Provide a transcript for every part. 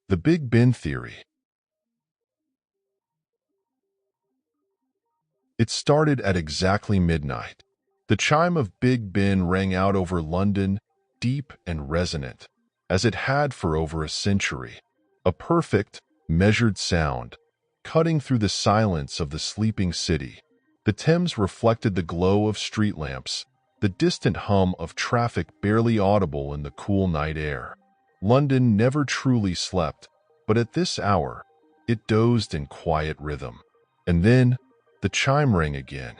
The Big Ben Theory. It started at exactly midnight. The chime of Big Ben rang out over London, deep and resonant, as it had for over a century. A perfect, measured sound, cutting through the silence of the sleeping city. The Thames reflected the glow of street lamps, the distant hum of traffic barely audible in the cool night air. London never truly slept, but at this hour, it dozed in quiet rhythm. And then, the chime rang again,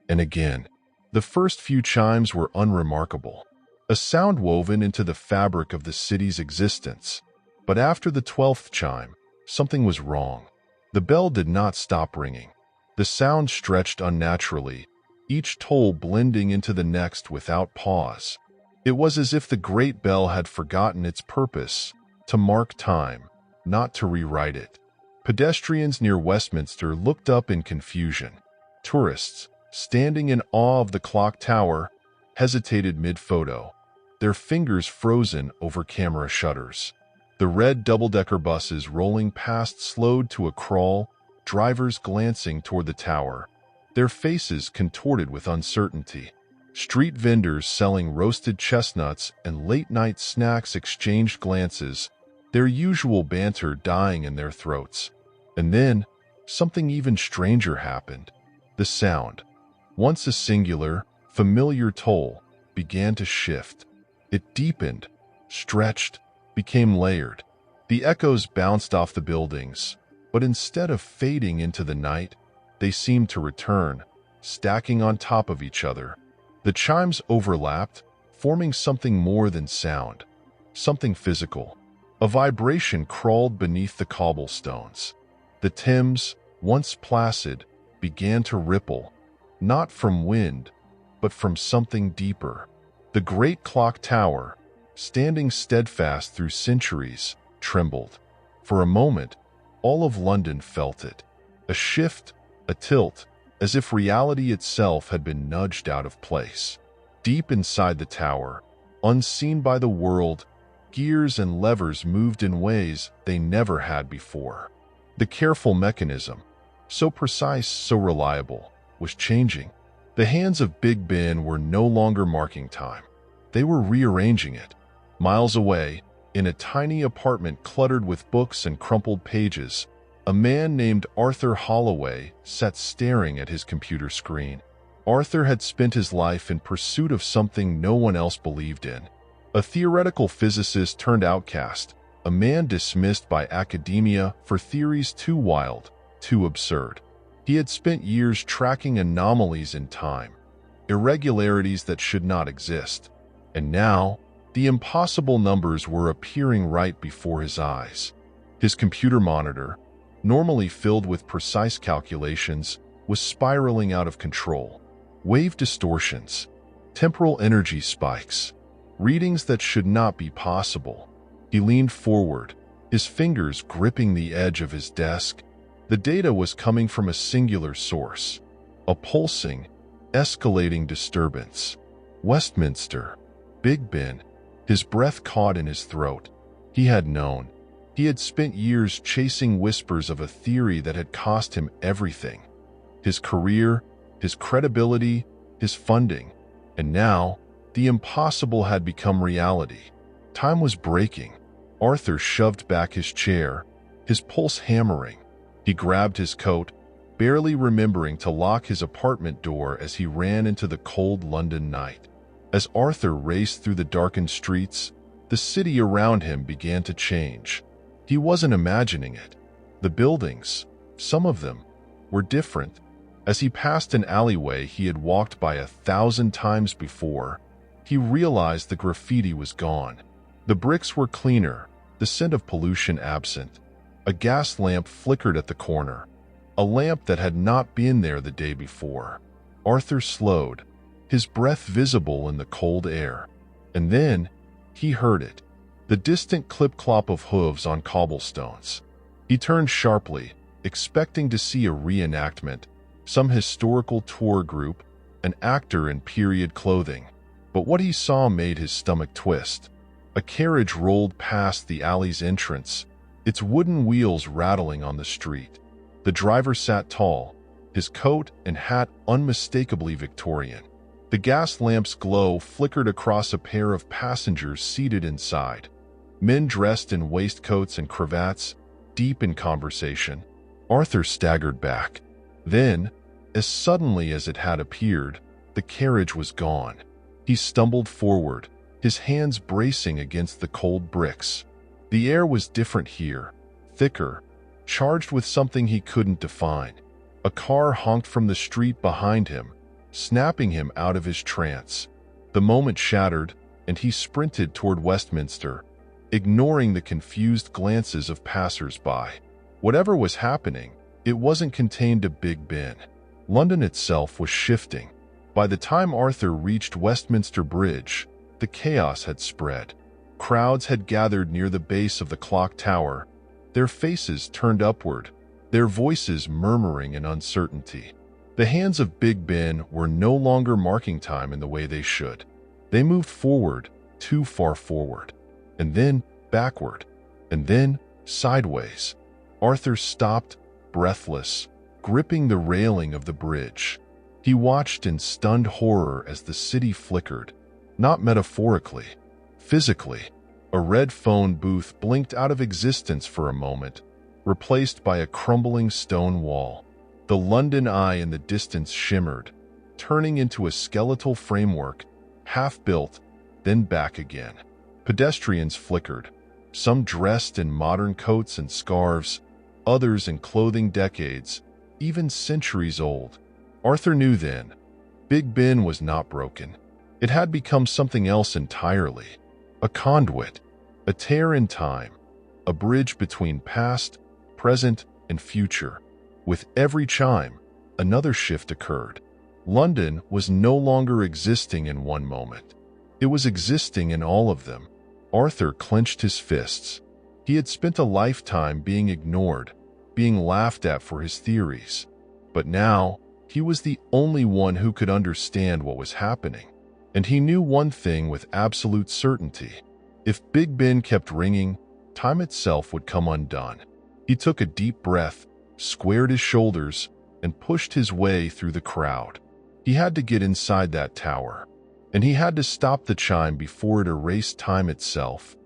and again. The first few chimes were unremarkable, a sound woven into the fabric of the city's existence. But after the 12th chime, something was wrong. The bell did not stop ringing. The sound stretched unnaturally, each toll blending into the next without pause. It was as if the great bell had forgotten its purpose, to mark time, not to rewrite it. Pedestrians near Westminster looked up in confusion. Tourists, standing in awe of the clock tower, hesitated mid-photo, their fingers frozen over camera shutters. The red double-decker buses rolling past slowed to a crawl, drivers glancing toward the tower, their faces contorted with uncertainty. Street vendors selling roasted chestnuts and late-night snacks exchanged glances, their usual banter dying in their throats. And then, something even stranger happened. The sound, once a singular, familiar toll, began to shift. It deepened, stretched, became layered. The echoes bounced off the buildings, but instead of fading into the night, they seemed to return, stacking on top of each other. The chimes overlapped, forming something more than sound, something physical. A vibration crawled beneath the cobblestones. The Thames, once placid, began to ripple, not from wind, but from something deeper. The great clock tower, standing steadfast through centuries, trembled. For a moment, all of London felt it. A shift, a tilt, as if reality itself had been nudged out of place. Deep inside the tower, unseen by the world, gears and levers moved in ways they never had before. The careful mechanism, so precise, so reliable, was changing. The hands of Big Ben were no longer marking time. They were rearranging it. Miles away, in a tiny apartment cluttered with books and crumpled pages, a man named Arthur Holloway sat staring at his computer screen. Arthur had spent his life in pursuit of something no one else believed in. A theoretical physicist turned outcast, a man dismissed by academia for theories too wild, too absurd. He had spent years tracking anomalies in time, irregularities that should not exist. And now, the impossible numbers were appearing right before his eyes. His computer monitor, normally filled with precise calculations, was spiraling out of control. Wave distortions, temporal energy spikes, readings that should not be possible. He leaned forward, his fingers gripping the edge of his desk. The data was coming from a singular source, a pulsing, escalating disturbance. Westminster, Big Ben, his breath caught in his throat. He had known. He had spent years chasing whispers of a theory that had cost him everything. His career, his credibility, his funding. And now, the impossible had become reality. Time was breaking. Arthur shoved back his chair, his pulse hammering. He grabbed his coat, barely remembering to lock his apartment door as he ran into the cold London night. As Arthur raced through the darkened streets, the city around him began to change. He wasn't imagining it. The buildings, some of them, were different. As he passed an alleyway he had walked by 1,000 times before, he realized the graffiti was gone. The bricks were cleaner, the scent of pollution absent. A gas lamp flickered at the corner, a lamp that had not been there the day before. Arthur slowed, his breath visible in the cold air. And then, he heard it, the distant clip-clop of hooves on cobblestones. He turned sharply, expecting to see a reenactment, some historical tour group, an actor in period clothing. But what he saw made his stomach twist. A carriage rolled past the alley's entrance, its wooden wheels rattling on the street. The driver sat tall, his coat and hat unmistakably Victorian. The gas lamp's glow flickered across a pair of passengers seated inside. Men dressed in waistcoats and cravats, deep in conversation. Arthur staggered back. Then, as suddenly as it had appeared, the carriage was gone. He stumbled forward, his hands bracing against the cold bricks. The air was different here, thicker, charged with something he couldn't define. A car honked from the street behind him, snapping him out of his trance. The moment shattered, and he sprinted toward Westminster, ignoring the confused glances of passers-by. Whatever was happening, it wasn't contained to Big Ben. London itself was shifting. By the time Arthur reached Westminster Bridge, the chaos had spread. Crowds had gathered near the base of the clock tower, their faces turned upward, their voices murmuring in uncertainty. The hands of Big Ben were no longer marking time in the way they should. They moved forward, too far forward, and then backward, and then sideways. Arthur stopped, breathless, gripping the railing of the bridge. He watched in stunned horror as the city flickered, not metaphorically, physically. A red phone booth blinked out of existence for a moment, replaced by a crumbling stone wall. The London Eye in the distance shimmered, turning into a skeletal framework, half-built, then back again. Pedestrians flickered, some dressed in modern coats and scarves, others in clothing decades, even centuries old. Arthur knew then, Big Ben was not broken. It had become something else entirely. A conduit, a tear in time, a bridge between past, present, and future. With every chime, another shift occurred. London was no longer existing in one moment. It was existing in all of them. Arthur clenched his fists. He had spent a lifetime being ignored, being laughed at for his theories. But now, he was the only one who could understand what was happening. And he knew one thing with absolute certainty. If Big Ben kept ringing, time itself would come undone. He took a deep breath, squared his shoulders, and pushed his way through the crowd. He had to get inside that tower, and he had to stop the chime before it erased time itself.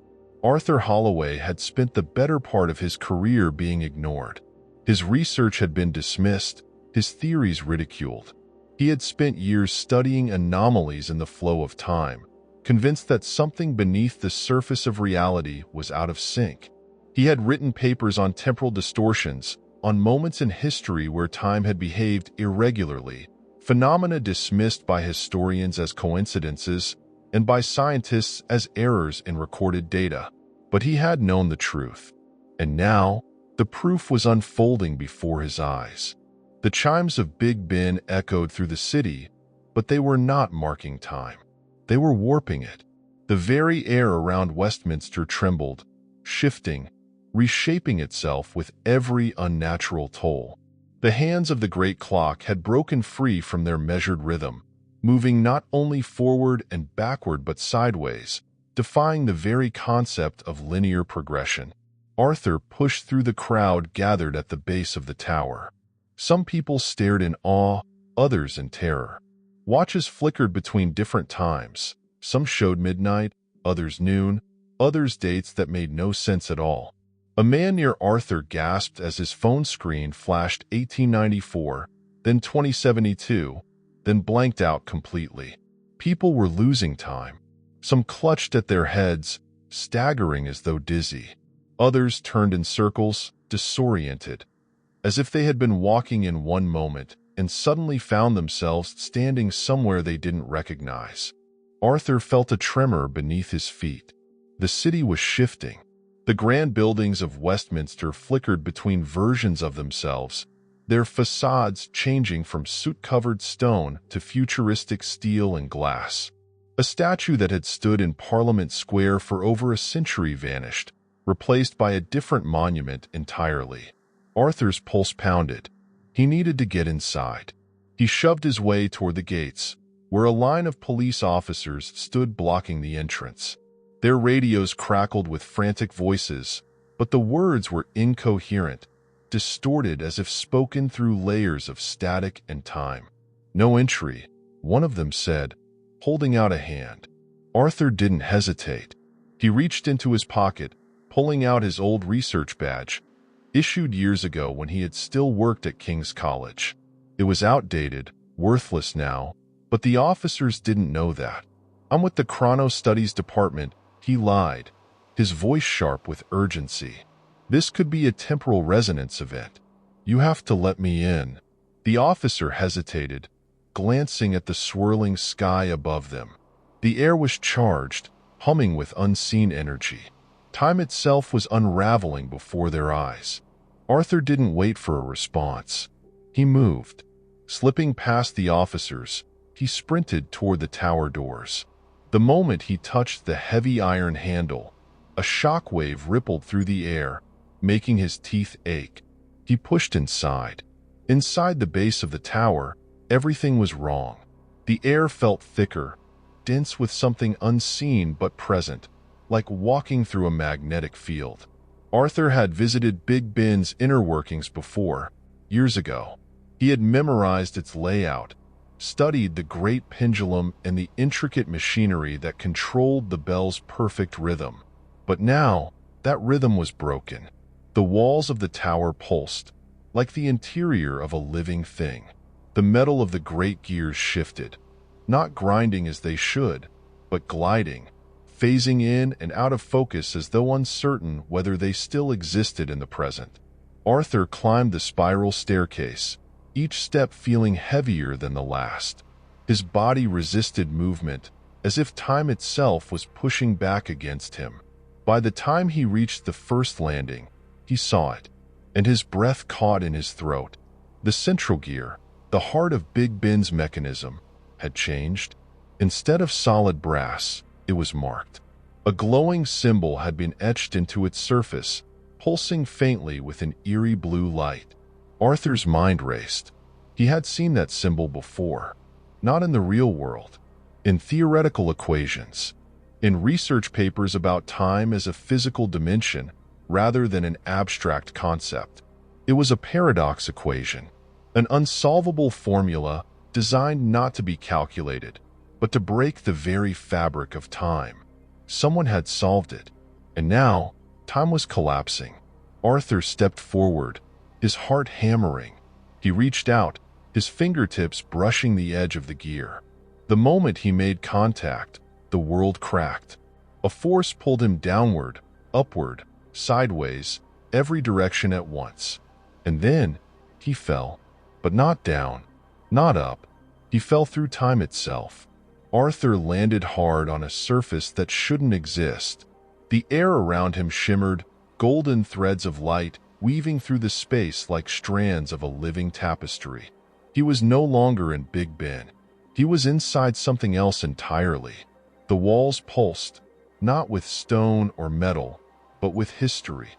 Arthur Holloway had spent the better part of his career being ignored. His research had been dismissed, his theories ridiculed. He had spent years studying anomalies in the flow of time, convinced that something beneath the surface of reality was out of sync. He had written papers on temporal distortions, on moments in history where time had behaved irregularly, phenomena dismissed by historians as coincidences and by scientists as errors in recorded data. But he had known the truth, and now the proof was unfolding before his eyes. The chimes of Big Ben echoed through the city, but they were not marking time. They were warping it. The very air around Westminster trembled, shifting, reshaping itself with every unnatural toll. The hands of the great clock had broken free from their measured rhythm, moving not only forward and backward but sideways, defying the very concept of linear progression. Arthur pushed through the crowd gathered at the base of the tower. Some people stared in awe, others in terror. Watches flickered between different times. Some showed midnight, others noon, others dates that made no sense at all. A man near Arthur gasped as his phone screen flashed 1894, then 2072, then blanked out completely. People were losing time. Some clutched at their heads, staggering as though dizzy. Others turned in circles, disoriented, as if they had been walking in one moment and suddenly found themselves standing somewhere they didn't recognize. Arthur felt a tremor beneath his feet. The city was shifting. The grand buildings of Westminster flickered between versions of themselves, their facades changing from soot-covered stone to futuristic steel and glass. A statue that had stood in Parliament Square for over a century vanished, replaced by a different monument entirely. Arthur's pulse pounded. He needed to get inside. He shoved his way toward the gates, where a line of police officers stood blocking the entrance. Their radios crackled with frantic voices, but the words were incoherent, distorted as if spoken through layers of static and time. "No entry," one of them said, holding out a hand. Arthur didn't hesitate. He reached into his pocket, pulling out his old research badge, issued years ago when he had still worked at King's College. It was outdated, worthless now, but the officers didn't know that. "I'm with the Chrono Studies Department," he lied, his voice sharp with urgency. "This could be a temporal resonance event. You have to let me in." The officer hesitated, glancing at the swirling sky above them. The air was charged, humming with unseen energy. Time itself was unraveling before their eyes. Arthur didn't wait for a response. He moved. Slipping past the officers, he sprinted toward the tower doors. The moment he touched the heavy iron handle, a shockwave rippled through the air, making his teeth ache. He pushed inside. Inside the base of the tower, everything was wrong. The air felt thicker, dense with something unseen but present, like walking through a magnetic field. Arthur had visited Big Ben's inner workings before, years ago. He had memorized its layout, studied the great pendulum and the intricate machinery that controlled the bell's perfect rhythm. But now, that rhythm was broken. The walls of the tower pulsed, like the interior of a living thing. The metal of the great gears shifted, not grinding as they should, but gliding, phasing in and out of focus as though uncertain whether they still existed in the present. Arthur climbed the spiral staircase, each step feeling heavier than the last. His body resisted movement, as if time itself was pushing back against him. By the time he reached the first landing, he saw it, and his breath caught in his throat. The central gear, the heart of Big Ben's mechanism, had changed. Instead of solid brass, it was marked. A glowing symbol had been etched into its surface, pulsing faintly with an eerie blue light. Arthur's mind raced. He had seen that symbol before, not in the real world, in theoretical equations, in research papers about time as a physical dimension rather than an abstract concept. It was a paradox equation, an unsolvable formula designed not to be calculated, but to break the very fabric of time. Someone had solved it, and now time was collapsing. Arthur stepped forward, his heart hammering. He reached out, his fingertips brushing the edge of the gear. The moment he made contact, the world cracked. A force pulled him downward, upward, sideways, every direction at once. And then he fell, but not down, not up. He fell through time itself. Arthur landed hard on a surface that shouldn't exist. The air around him shimmered, golden threads of light weaving through the space like strands of a living tapestry. He was no longer in Big Ben. He was inside something else entirely. The walls pulsed, not with stone or metal, but with history.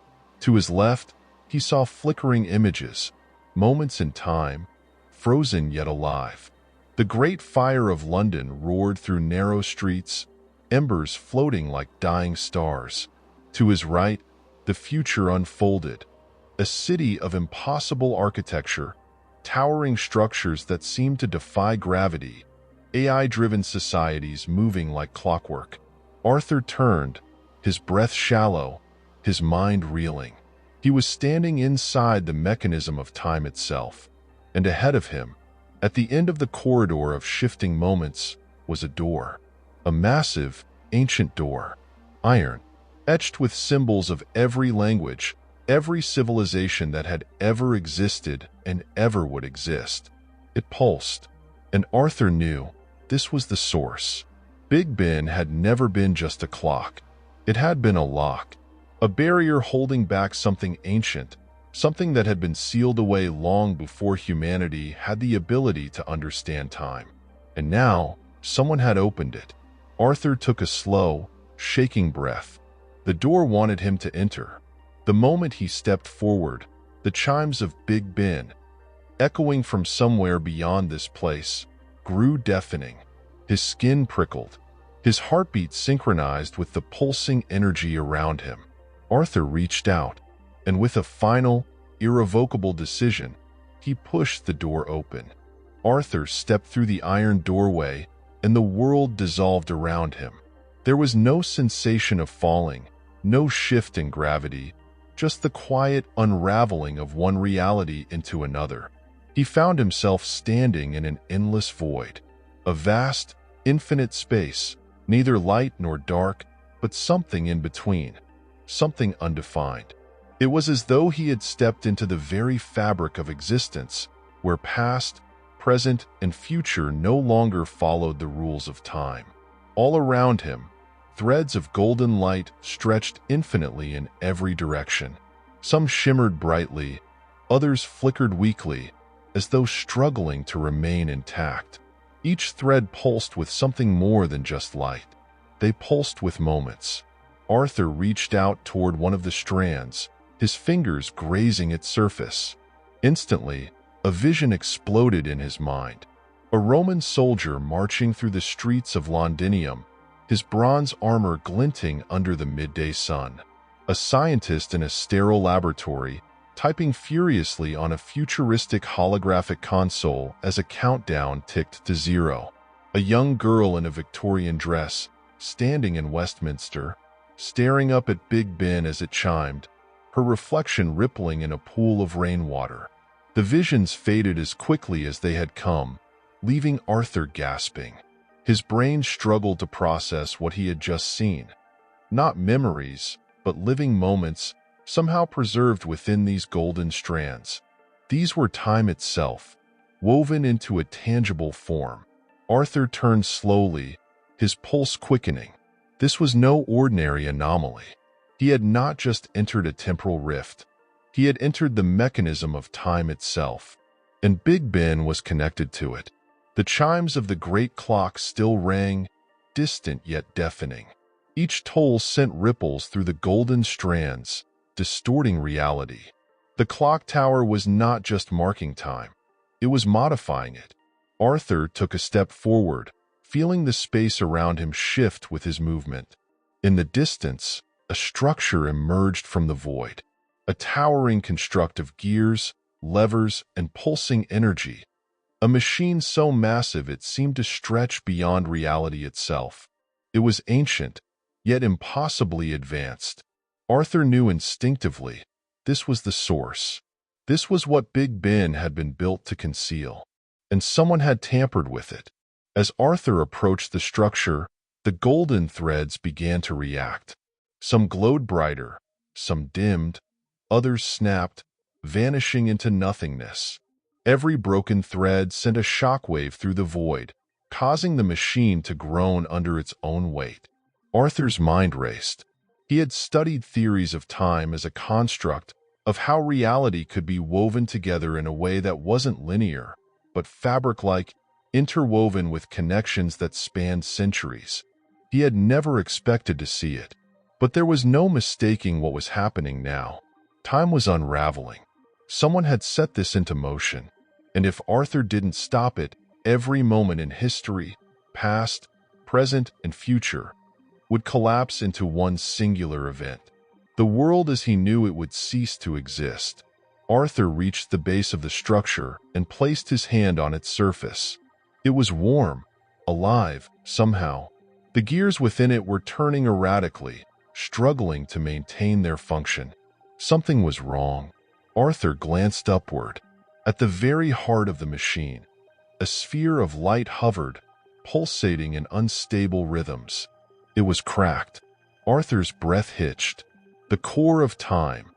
To his left, he saw flickering images, moments in time, frozen yet alive. The great fire of London roared through narrow streets, embers floating like dying stars. To his right, the future unfolded, a city of impossible architecture, towering structures that seemed to defy gravity, AI-driven societies moving like clockwork. Arthur turned, his breath shallow, his mind reeling. He was standing inside the mechanism of time itself, and ahead of him, at the end of the corridor of shifting moments, was a door. A massive, ancient door, iron, etched with symbols of every language, every civilization that had ever existed and ever would exist. It pulsed, and Arthur knew this was the source. Big Ben had never been just a clock. It had been a lock, a barrier holding back something ancient, something that had been sealed away long before humanity had the ability to understand time. And now, someone had opened it. Arthur took a slow, shaking breath. The door wanted him to enter. The moment he stepped forward, the chimes of Big Ben, echoing from somewhere beyond this place, grew deafening. His skin prickled. His heartbeat synchronized with the pulsing energy around him. Arthur reached out, and with a final, irrevocable decision, he pushed the door open. Arthur stepped through the iron doorway, and the world dissolved around him. There was no sensation of falling, no shift in gravity, just the quiet unraveling of one reality into another. He found himself standing in an endless void, a vast, infinite space, neither light nor dark, but something in between, something undefined. It was as though he had stepped into the very fabric of existence, where past, present, and future no longer followed the rules of time. All around him, threads of golden light stretched infinitely in every direction. Some shimmered brightly, others flickered weakly, as though struggling to remain intact. Each thread pulsed with something more than just light. They pulsed with moments. Arthur reached out toward one of the strands, his fingers grazing its surface. Instantly, a vision exploded in his mind. A Roman soldier marching through the streets of Londinium, his bronze armor glinting under the midday sun. A scientist in a sterile laboratory, typing furiously on a futuristic holographic console as a countdown ticked to 0. A young girl in a Victorian dress, standing in Westminster, staring up at Big Ben as it chimed, her reflection rippling in a pool of rainwater. The visions faded as quickly as they had come, leaving Arthur gasping. His brain struggled to process what he had just seen. Not memories, but living moments, somehow preserved within these golden strands. These were time itself, woven into a tangible form. Arthur turned slowly, his pulse quickening. This was no ordinary anomaly. He had not just entered a temporal rift. He had entered the mechanism of time itself, and Big Ben was connected to it. The chimes of the great clock still rang, distant yet deafening. Each toll sent ripples through the golden strands, distorting reality. The clock tower was not just marking time. It was modifying it. Arthur took a step forward, feeling the space around him shift with his movement. In the distance, a structure emerged from the void. A towering construct of gears, levers, and pulsing energy. A machine so massive it seemed to stretch beyond reality itself. It was ancient, yet impossibly advanced. Arthur knew instinctively, this was the source. This was what Big Ben had been built to conceal, and someone had tampered with it. As Arthur approached the structure, the golden threads began to react. Some glowed brighter, some dimmed, others snapped, vanishing into nothingness. Every broken thread sent a shockwave through the void, causing the machine to groan under its own weight. Arthur's mind raced. He had studied theories of time as a construct of how reality could be woven together in a way that wasn't linear, but fabric-like, interwoven with connections that spanned centuries. He had never expected to see it, but there was no mistaking what was happening now. Time was unraveling. Someone had set this into motion, and if Arthur didn't stop it, every moment in history, past, present, and future, would collapse into one singular event. The world as he knew it would cease to exist. Arthur reached the base of the structure and placed his hand on its surface. It was warm, alive, somehow. The gears within it were turning erratically, struggling to maintain their function. Something was wrong. Arthur glanced upward. At the very heart of the machine, a sphere of light hovered, pulsating in unstable rhythms. It was cracked. Arthur's breath hitched. The core of time,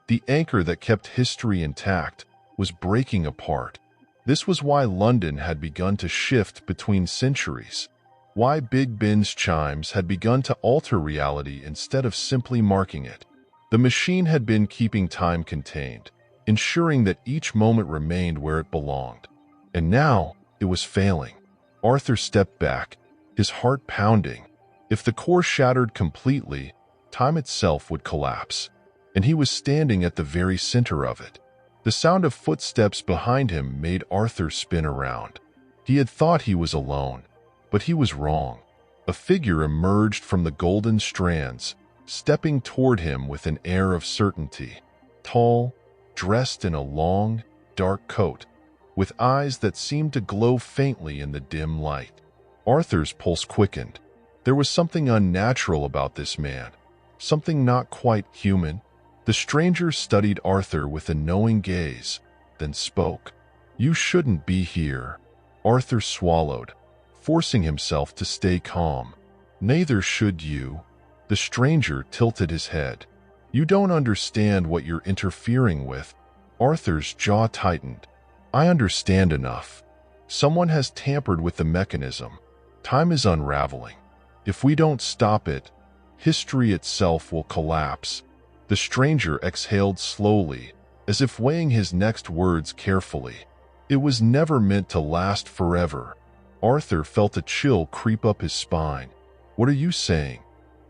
the anchor that kept history intact, was breaking apart. This was why London had begun to shift between centuries, why Big Ben's chimes had begun to alter reality instead of simply marking it. The machine had been keeping time contained, ensuring that each moment remained where it belonged. And now, it was failing. Arthur stepped back, his heart pounding. If the core shattered completely, time itself would collapse, and he was standing at the very center of it. The sound of footsteps behind him made Arthur spin around. He had thought he was alone, but he was wrong. A figure emerged from the golden strands, stepping toward him with an air of certainty. Tall, dressed in a long, dark coat, with eyes that seemed to glow faintly in the dim light. Arthur's pulse quickened. There was something unnatural about this man, something not quite human. The stranger studied Arthur with a knowing gaze, then spoke. "You shouldn't be here." Arthur swallowed, forcing himself to stay calm. "Neither should you." The stranger tilted his head. "You don't understand what you're interfering with." Arthur's jaw tightened. "I understand enough. Someone has tampered with the mechanism. Time is unraveling. If we don't stop it, history itself will collapse." The stranger exhaled slowly, as if weighing his next words carefully. "It was never meant to last forever." Arthur felt a chill creep up his spine. "What are you saying?"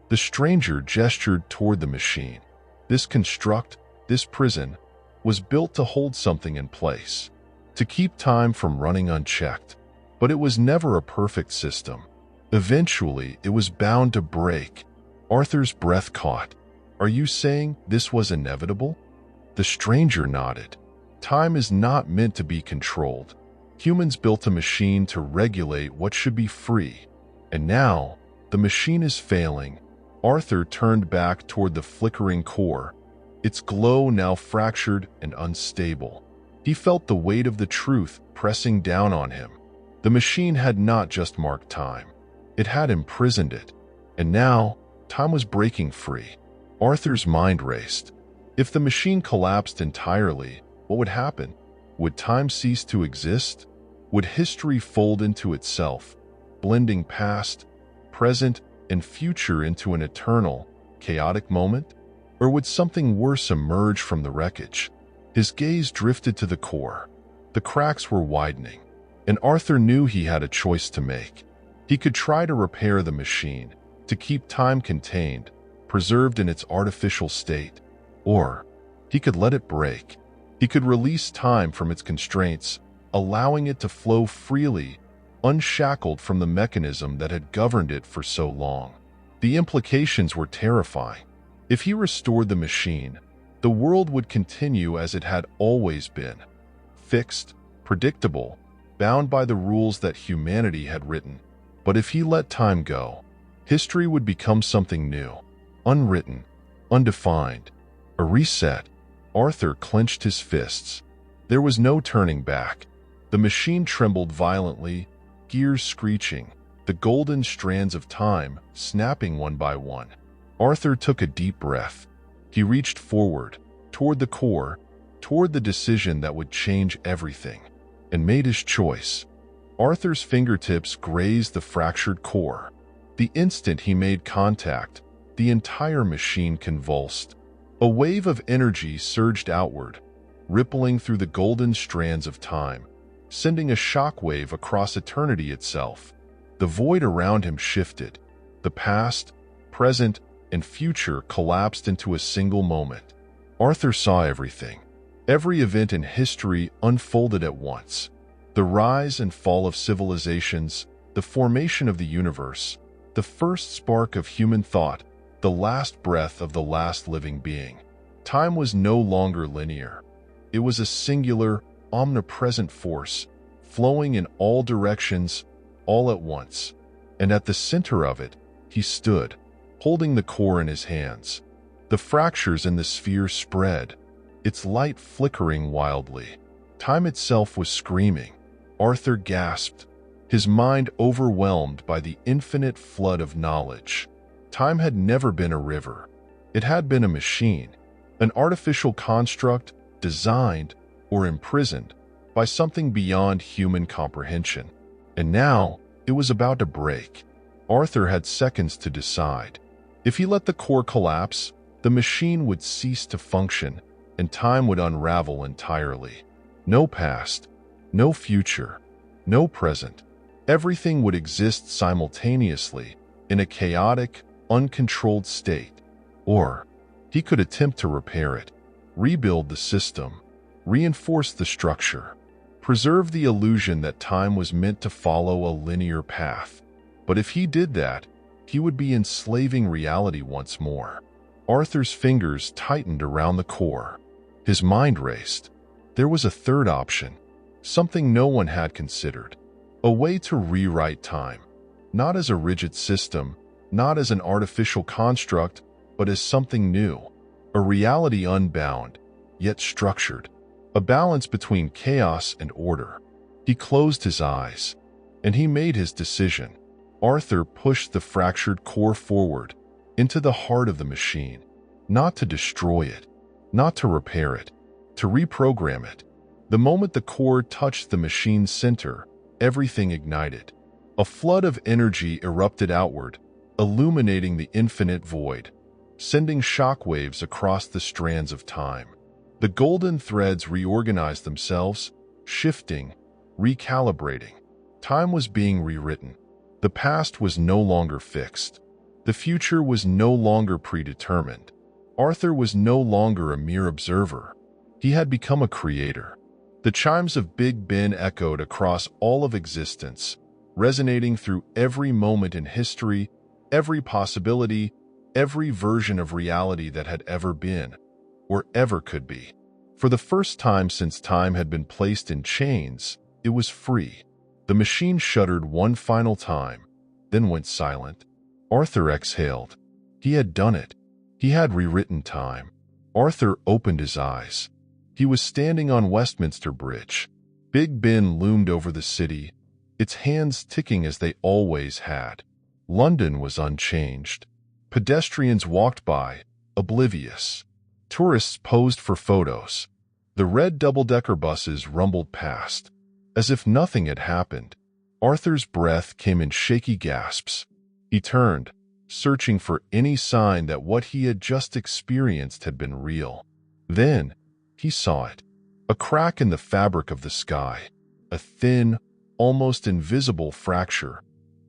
The stranger gestured toward the machine. "This construct, this prison, was built to hold something in place, to keep time from running unchecked. But it was never a perfect system. Eventually, it was bound to break." Arthur's breath caught. "Are you saying this was inevitable?" The stranger nodded. "Time is not meant to be controlled. Humans built a machine to regulate what should be free. And now, the machine is failing." Arthur turned back toward the flickering core, its glow now fractured and unstable. He felt the weight of the truth pressing down on him. The machine had not just marked time. It had imprisoned it. And now, time was breaking free. Arthur's mind raced. If the machine collapsed entirely, what would happen? Would time cease to exist? Would history fold into itself, blending past, present, and future into an eternal, chaotic moment? Or would something worse emerge from the wreckage? His gaze drifted to the core. The cracks were widening, and Arthur knew he had a choice to make. He could try to repair the machine, to keep time contained, preserved in its artificial state. Or he could let it break. He could release time from its constraints, allowing it to flow freely, unshackled from the mechanism that had governed it for so long. The implications were terrifying. If he restored the machine, the world would continue as it had always been, fixed, predictable, bound by the rules that humanity had written. But if he let time go, history would become something new, unwritten, undefined, a reset. Arthur clenched his fists. There was no turning back. The machine trembled violently, gears screeching, the golden strands of time snapping one by one. Arthur took a deep breath. He reached forward, toward the core, toward the decision that would change everything, and made his choice. Arthur's fingertips grazed the fractured core. The instant he made contact, the entire machine convulsed. A wave of energy surged outward, rippling through the golden strands of time, sending a shockwave across eternity itself. The void around him shifted. The past, present, and future collapsed into a single moment. Arthur saw everything. Every event in history unfolded at once. The rise and fall of civilizations, the formation of the universe, the first spark of human thought, the last breath of the last living being. Time was no longer linear. It was a singular, omnipresent force, flowing in all directions, all at once. And at the center of it, he stood, holding the core in his hands. The fractures in the sphere spread, its light flickering wildly. Time itself was screaming. Arthur gasped, his mind overwhelmed by the infinite flood of knowledge. Time had never been a river. It had been a machine, an artificial construct designed or imprisoned by something beyond human comprehension. And now, it was about to break. Arthur had seconds to decide. If he let the core collapse, the machine would cease to function, and time would unravel entirely. No past, no future, no present. Everything would exist simultaneously in a chaotic, uncontrolled state. Or he could attempt to repair it, rebuild the system, reinforce the structure, preserve the illusion that time was meant to follow a linear path. But if he did that, He would be enslaving reality once more. Arthur's fingers tightened around the core. His mind raced. There was a third option, something no one had considered. A way to rewrite time, not as a rigid system, not as an artificial construct, but as something new. A reality unbound, yet structured. A balance between chaos and order. He closed his eyes, and he made his decision. Arthur pushed the fractured core forward, into the heart of the machine, not to destroy it, not to repair it, to reprogram it. The moment the core touched the machine's center, everything ignited. A flood of energy erupted outward, illuminating the infinite void, sending shockwaves across the strands of time. The golden threads reorganized themselves, shifting, recalibrating. Time was being rewritten. The past was no longer fixed. The future was no longer predetermined. Arthur was no longer a mere observer. He had become a creator. The chimes of Big Ben echoed across all of existence, resonating through every moment in history, every possibility, every version of reality that had ever been, or ever could be. For the first time since time had been placed in chains, it was free. The machine shuddered one final time, then went silent. Arthur exhaled. He had done it. He had rewritten time. Arthur opened his eyes. He was standing on Westminster Bridge. Big Ben loomed over the city, its hands ticking as they always had. London was unchanged. Pedestrians walked by, oblivious. Tourists posed for photos. The red double-decker buses rumbled past. As if nothing had happened, Arthur's breath came in shaky gasps. He turned, searching for any sign that what he had just experienced had been real. Then, he saw it. A crack in the fabric of the sky. A thin, almost invisible fracture.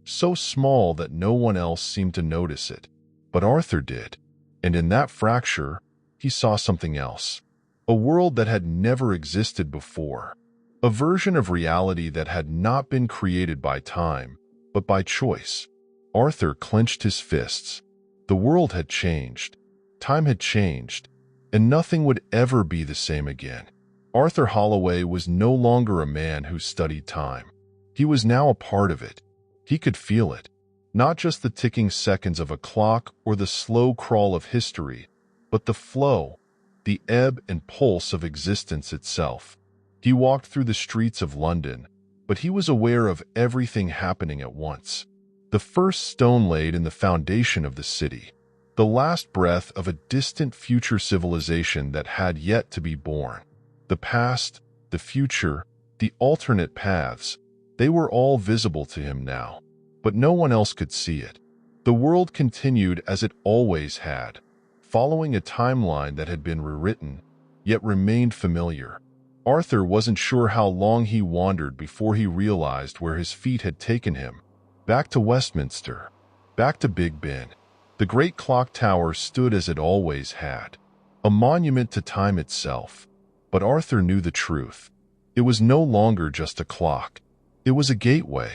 So small that no one else seemed to notice it. But Arthur did. And in that fracture, he saw something else. A world that had never existed before. A version of reality that had not been created by time, but by choice. Arthur clenched his fists. The world had changed. Time had changed. And nothing would ever be the same again. Arthur Holloway was no longer a man who studied time. He was now a part of it. He could feel it. Not just the ticking seconds of a clock or the slow crawl of history, but the flow, the ebb and pulse of existence itself. He walked through the streets of London, but he was aware of everything happening at once. The first stone laid in the foundation of the city. The last breath of a distant future civilization that had yet to be born. The past, the future, the alternate paths, they were all visible to him now. But no one else could see it. The world continued as it always had, following a timeline that had been rewritten, yet remained familiar. Arthur wasn't sure how long he wandered before he realized where his feet had taken him. Back to Westminster. Back to Big Ben. The great clock tower stood as it always had, a monument to time itself. But Arthur knew the truth. It was no longer just a clock. It was a gateway,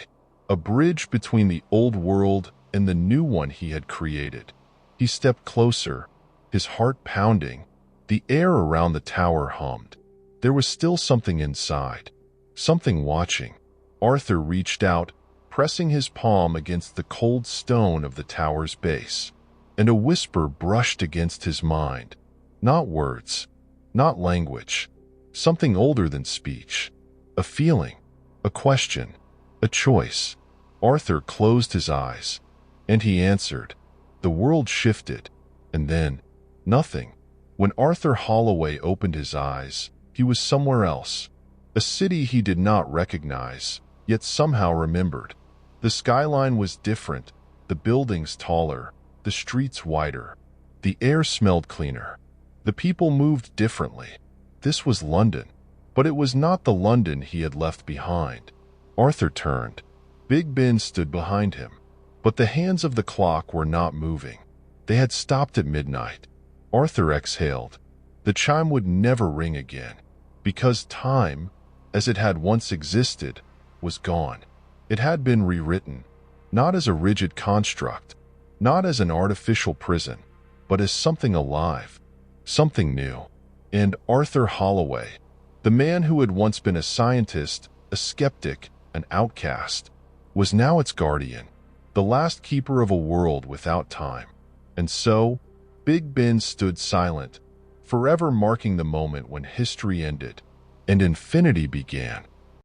a bridge between the old world and the new one he had created. He stepped closer, his heart pounding. The air around the tower hummed. There was still something inside, something watching. Arthur reached out, pressing his palm against the cold stone of the tower's base, and a whisper brushed against his mind. Not words, not language, something older than speech. A feeling, a question, a choice. Arthur closed his eyes, and he answered. The world shifted, and then, nothing. When Arthur Holloway opened his eyes, he was somewhere else. A city he did not recognize, yet somehow remembered. The skyline was different, the buildings taller, the streets wider. The air smelled cleaner. The people moved differently. This was London, but it was not the London he had left behind. Arthur turned. Big Ben stood behind him, but the hands of the clock were not moving. They had stopped at midnight. Arthur exhaled. The chime would never ring again, because time, as it had once existed, was gone. It had been rewritten, not as a rigid construct, not as an artificial prison, but as something alive, something new. And Arthur Holloway, the man who had once been a scientist, a skeptic, an outcast, was now its guardian, the last keeper of a world without time. And so, Big Ben stood silent, forever marking the moment when history ended and infinity began.